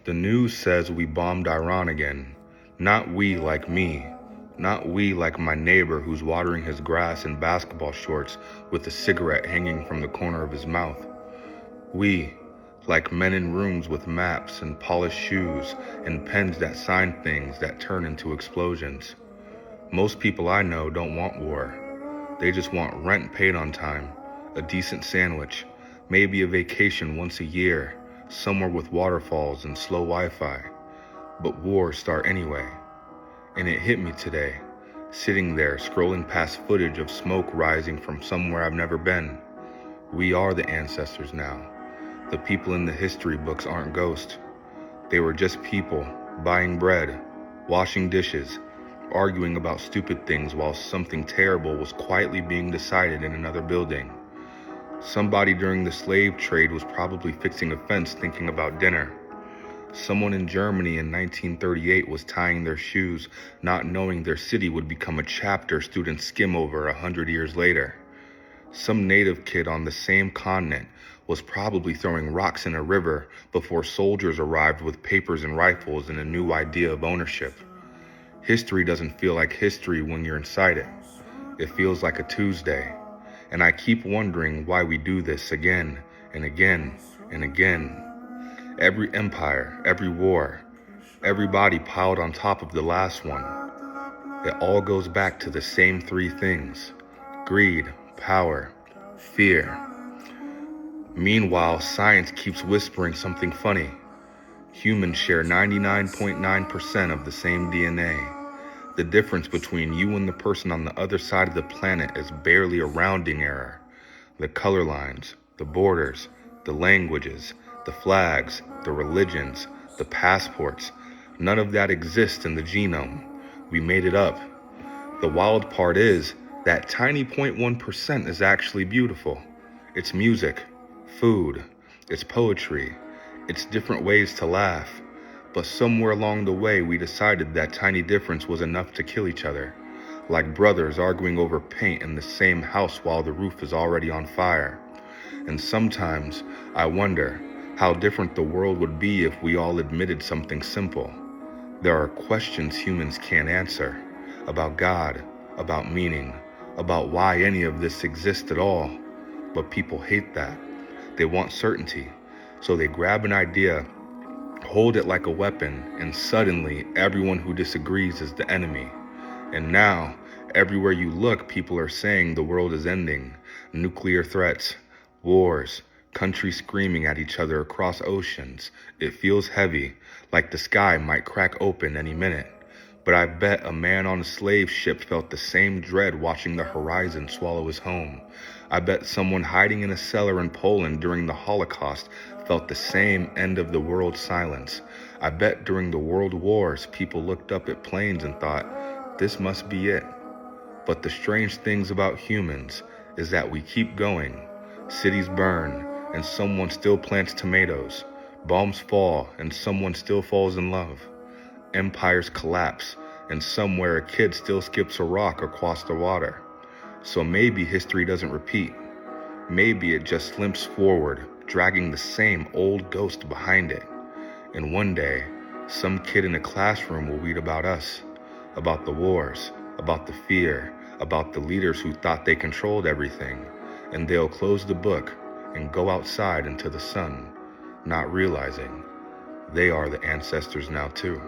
The news says we bombed Iran again. Not we like me. Not we like my neighbor who's watering his grass in basketball shorts with a cigarette hanging from the corner of his mouth. We, like men in rooms with maps and polished shoes and pens that sign things that turn into explosions. Most people I know don't want war. They just want rent paid on time, a decent sandwich, maybe a vacation once a year, somewhere with waterfalls and slow Wi-Fi. But wars start anyway. And it hit me today, sitting there scrolling past footage of smoke rising from somewhere I've never been. We are the ancestors now. The people in the history books aren't ghosts. They were just people, buying bread, washing dishes, arguing about stupid things while something terrible was quietly being decided in another building. Somebody during the slave trade was probably fixing a fence thinking about dinner. Someone in Germany in 1938 was tying their shoes, not knowing their city would become a chapter students skim over 100 years later. Some native kid on the same continent was probably throwing rocks in a river before soldiers arrived with papers and rifles and a new idea of ownership. History doesn't feel like history when you're inside it. It feels like a Tuesday. And I keep wondering why we do this again and again and again. Every empire, every war, everybody piled on top of the last one. It all goes back to the same three things: greed, power, fear. Meanwhile, science keeps whispering something funny. Humans share 99.9% of the same DNA. The difference between you and the person on the other side of the planet is barely a rounding error. The color lines, the borders, the languages, the flags, the religions, the passports, none of that exists in the genome. We made it up. The wild part is that tiny 0.1% is actually beautiful. It's music, food, it's poetry, it's different ways to laugh. But somewhere along the way, we decided that tiny difference was enough to kill each other, like brothers arguing over paint in the same house while the roof is already on fire. And sometimes I wonder how different the world would be if we all admitted something simple. There are questions humans can't answer, about God, about meaning, about why any of this exists at all. But people hate that. They want certainty. So they grab an idea, hold it like a weapon, and suddenly everyone who disagrees is the enemy. And now, everywhere you look, people are saying the world is ending. Nuclear threats, wars, countries screaming at each other across oceans. It feels heavy, like the sky might crack open any minute. But I bet a man on a slave ship felt the same dread watching the horizon swallow his home. I bet someone hiding in a cellar in Poland during the Holocaust felt the same end of the world silence. I bet during the world wars, people looked up at planes and thought, this must be it. But the strange things about humans is that we keep going. Cities burn, and someone still plants tomatoes. Bombs fall, and someone still falls in love. Empires collapse, and somewhere a kid still skips a rock across the water. So maybe history doesn't repeat. Maybe it just limps forward, dragging the same old ghost behind it. And one day, some kid in a classroom will read about us, about the wars, about the fear, about the leaders who thought they controlled everything, and they'll close the book and go outside into the sun, not realizing they are the ancestors now too.